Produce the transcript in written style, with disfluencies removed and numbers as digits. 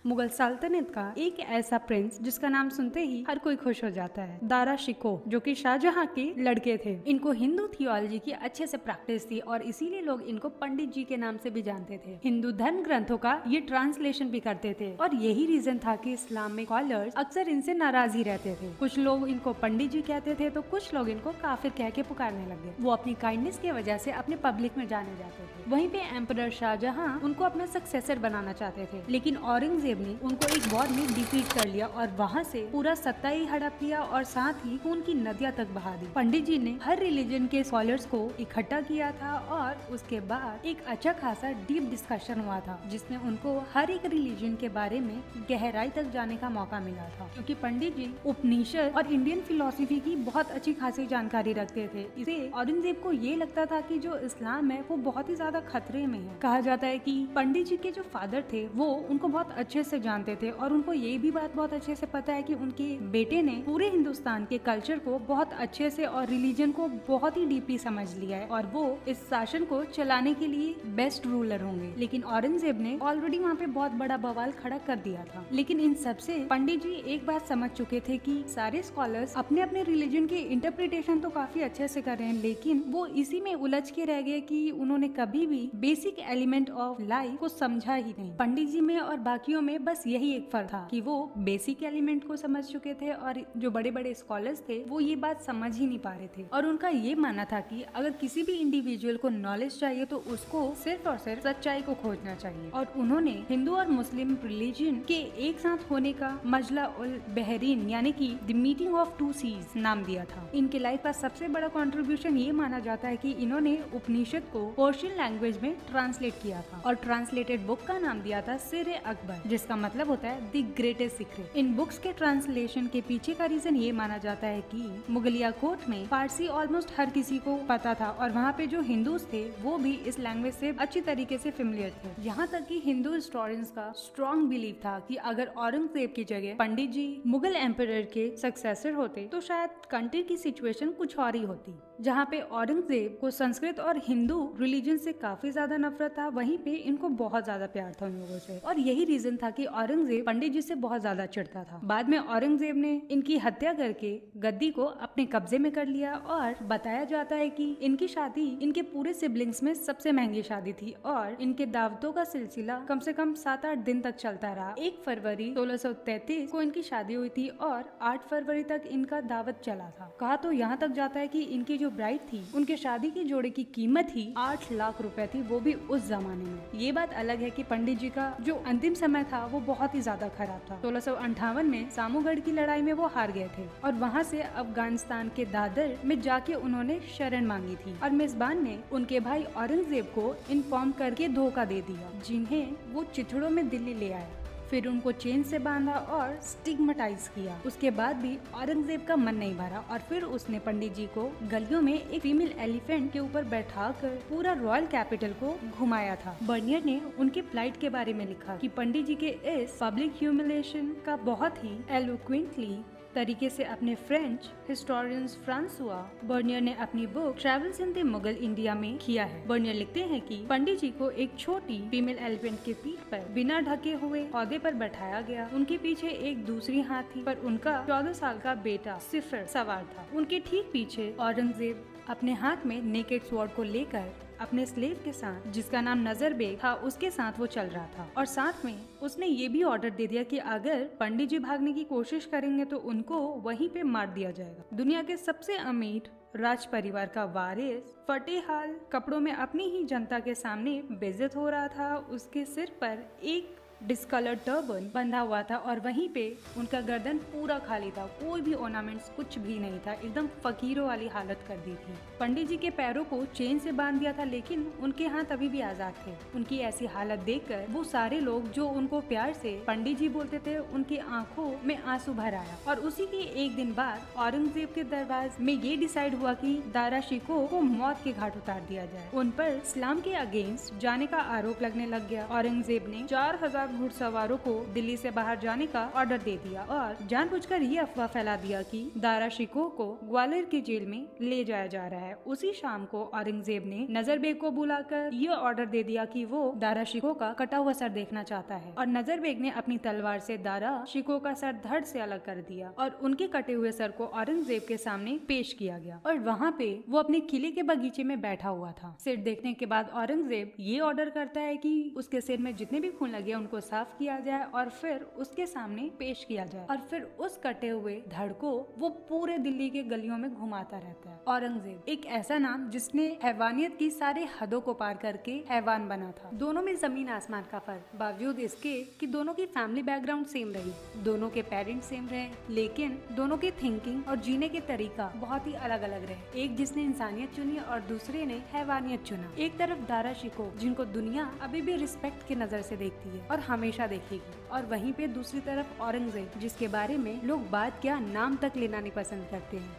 मुगल सल्तनत का एक ऐसा प्रिंस जिसका नाम सुनते ही हर कोई खुश हो जाता है, दारा शिकोह, जो कि शाहजहां के लड़के थे। इनको हिंदू थियोलॉजी की अच्छे से प्रैक्टिस थी और इसीलिए लोग इनको पंडित जी के नाम से भी जानते थे। हिंदू धर्म ग्रंथों का ये ट्रांसलेशन भी करते थे और यही रीजन था कि इस्लाम में स्कॉलर्स अक्सर इनसे नाराज ही रहते थे। कुछ लोग इनको पंडित जी कहते थे तो कुछ लोग इनको काफिर कह के पुकारने लगे। वो अपनी काइंडनेस की वजह से अपने पब्लिक में जाने जाते थे। वहीं पे एम्परर शाहजहां उनको अपना सक्सेसर बनाना चाहते थे, लेकिन औरंगजेब ने उनको एक वॉर में डिफीट कर लिया और वहाँ से पूरा सत्ता ही हड़प लिया और साथ ही खून की नदियां तक बहा दी। पंडित जी ने हर रिलीजन के स्कॉलर्स को इकट्ठा किया था और उसके बाद एक अच्छा खासा डीप डिस्कशन हुआ था, जिसमें उनको हर एक रिलीजन के बारे में गहराई तक जाने का मौका मिला था, क्योंकि पंडित जी उपनिषद और इंडियन फिलोसफी की बहुत अच्छी खासी जानकारी रखते थे। इसे औरंगजेब को ये लगता था कि जो इस्लाम है वो बहुत ही ज्यादा खतरे में है। कहा जाता है कि पंडित जी के जो फादर थे वो उनको बहुत अच्छे से जानते थे और उनको ये भी बात बहुत अच्छे से पता है कि उनके बेटे ने पूरे हिंदुस्तान के कल्चर को बहुत अच्छे से और रिलीजन को बहुत ही डीपली समझ लिया है और वो इस शासन को चलाने के लिए बेस्ट रूलर होंगे। लेकिन औरंगजेब ने ऑलरेडी वहाँ पे बहुत बड़ा बवाल खड़ा कर दिया था। लेकिन इन सबसे पंडित जी एक बात समझ चुके थे कि सारे स्कॉलर्स अपने अपने रिलीजन के इंटरप्रिटेशन तो काफी अच्छे से कर रहे हैं, लेकिन वो इसी में उलझ के रह गए कि उन्होंने कभी भी बेसिक एलिमेंट ऑफ लाइफ को समझा ही नहीं। पंडित जी में और बाकियों में बस यही एक फर्क था कि वो बेसिक एलिमेंट को समझ चुके थे और जो बड़े बड़े स्कॉलर्स थे वो ये बात समझ ही नहीं पा रहे थे। और उनका ये मानना था कि अगर किसी भी इंडिविजुअल को नॉलेज चाहिए तो उसको सिर्फ और सिर्फ सच्चाई को खोजना चाहिए। और उन्होंने हिंदू और मुस्लिम रिलीजन के एक साथ होने का मजला उल बहरीन यानी कि the meeting of two seas नाम दिया था। इनके लाइफ का सबसे बड़ा कंट्रीब्यूशन ये माना जाता है कि इन्होंने उपनिषद को पर्शियन लैंग्वेज में ट्रांसलेट किया था और ट्रांसलेटेड बुक का नाम दिया था सिर अकबर, जिसका मतलब होता है the greatest secret. In books के ट्रांसलेशन के पीछे का रीजन ये माना जाता है कि मुगलिया कोर्ट में फारसी ऑलमोस्ट हर किसी को पता था और वहाँ पे जो हिंदूज थे वो भी इस लैंग्वेज से अच्छी तरीके से फेमिलियर थे। यहाँ तक कि हिंदू हिस्टोरियंस का स्ट्रॉन्ग बिलीव था कि अगर औरंगजेब की जगह पंडित जी मुगल एम्परर के सक्सेसर होते तो शायद कंट्री की सिचुएशन कुछ और ही होती। जहाँ पे औरंगजेब को संस्कृत और हिंदू रिलीजन से काफी ज्यादा नफरत था, वहीं पे इनको बहुत ज्यादा प्यार था उन लोगों से और यही रीजन था कि औरंगजेब पंडित जी से बहुत ज्यादा चिढ़ता था। बाद में औरंगजेब ने इनकी हत्या करके गद्दी को अपने कब्जे में कर लिया और बताया जाता है कि इनकी शादी इनके पूरे सिबलिंग्स में सबसे महंगी शादी थी और इनके दावतों का सिलसिला कम से कम 7-8 दिन तक चलता रहा। 1 फरवरी 1633 को इनकी शादी हुई थी और 8 फरवरी तक इनका दावत चला था। कहा तो यहाँ तक जाता है कि इनकी जो ब्राइड थी उनके शादी के जोड़े की कीमत ही 8 लाख रुपए थी, वो भी उस जमाने में। ये बात अलग है कि पंडित जी का जो अंतिम समय था वो बहुत ही ज्यादा खराब था। 1658 में सामूगढ़ की लड़ाई में वो हार गए थे और वहाँ से अफगानिस्तान के दादर में जाके उन्होंने शरण मांगी थी और मेजबान ने उनके भाई औरंगजेब को इन्फॉर्म करके धोखा दे दिया, जिन्हें वो चिथड़ों में दिल्ली ले आए। फिर उनको चेन से बांधा और स्टिग्मेटाइज किया। उसके बाद भी औरंगजेब का मन नहीं भरा और फिर उसने पंडित जी को गलियों में एक फीमेल एलिफेंट के ऊपर बैठाकर पूरा रॉयल कैपिटल को घुमाया था। बर्नियर ने उनके फ्लाइट के बारे में लिखा कि पंडित जी के इस पब्लिक ह्यूमिलेशन का बहुत ही एलोक्वेंटली तरीके से अपने फ्रेंच हिस्टोरियंस फ्रांसुआ बर्नियर ने अपनी book travels in the Mughal India में किया है। बर्नियर लिखते हैं कि पंडित जी को एक छोटी फीमेल एलिफेंट के पीठ पर बिना ढके हुए पौधे पर बैठाया गया। उनके पीछे एक दूसरी हाथी पर उनका 14 साल का बेटा सिफर सवार था। उनके ठीक पीछे औरंगजेब अपने हाथ में नेकेड स्वॉर्ड को लेकर अपने स्लेव के साथ, जिसका नाम नजर बेग था, उसके साथ वो चल रहा था और साथ में उसने ये भी ऑर्डर दे दिया कि अगर पंडित जी भागने की कोशिश करेंगे तो उनको वहीं पे मार दिया जाएगा। दुनिया के सबसे अमीर राज परिवार का वारिस फटेहाल कपड़ों में अपनी ही जनता के सामने बेइज्जत हो रहा था। उसके सिर पर एक डिस्कलर्ड टर्बन बंधा हुआ था और वहीं पे उनका गर्दन पूरा खाली था, कोई भी ऑर्नामेंट्स कुछ भी नहीं था, एकदम फकीरों वाली हालत कर दी थी। पंडित जी के पैरों को चेन से बांध दिया था लेकिन उनके हाथ अभी भी आजाद थे। उनकी ऐसी हालत देखकर वो सारे लोग जो उनको प्यार से पंडित जी बोलते थे, उनकी आंखों में आंसू भर आया। और उसी के एक दिन बाद औरंगजेब के दरबार में ये डिसाइड हुआ कि दारा शिकोह को मौत के घाट उतार दिया जाए। उन पर इस्लाम के अगेंस्ट जाने का आरोप लगने लग गया। औरंगजेब ने 4000 सब घुड़सवारों को दिल्ली से बाहर जाने का ऑर्डर दे दिया और जानबूझकर ये अफवाह फैला दिया कि दारा शिकोह को ग्वालियर की जेल में ले जाया जा रहा है। उसी शाम को औरंगजेब ने नजर बेग को बुलाकर ये ऑर्डर दे दिया कि वो दारा शिकोह का कटा हुआ सर देखना चाहता है और नजर बेग ने अपनी तलवार से दारा शिकोह का सर धड़ से अलग कर दिया और उनके कटे हुए सर को औरंगजेब के सामने पेश किया गया और वहाँ पे वो अपने किले के बगीचे में बैठा हुआ था। सिर देखने के बाद औरंगजेब ये ऑर्डर करता है कि उसके सिर में जितने भी खून लगे उनको साफ किया जाए और फिर उसके सामने पेश किया जाए और फिर उस कटे हुए धड़ को वो पूरे दिल्ली के गलियों में घुमाता रहता है। औरंगजेब एक ऐसा नाम जिसने हैवानियत की सारे हदों को पार करके हैवान बना था। दोनों में जमीन आसमान का फर्क, बावजूद इसके कि दोनों की फैमिली बैकग्राउंड सेम रही, दोनों के पेरेंट्स सेम रहे, लेकिन दोनों की थिंकिंग और जीने के तरीका बहुत ही अलग अलग रहे। एक जिसने इंसानियत चुनी और दूसरे ने हैवानियत चुना। एक तरफ दारा शिकोह जिनको दुनिया अभी भी रिस्पेक्ट की नजर से देखती है और हमेशा देखेगी, और वहीं पे दूसरी तरफ औरंगजेब जिसके बारे में लोग बात क्या नाम तक लेना नहीं पसंद करते हैं।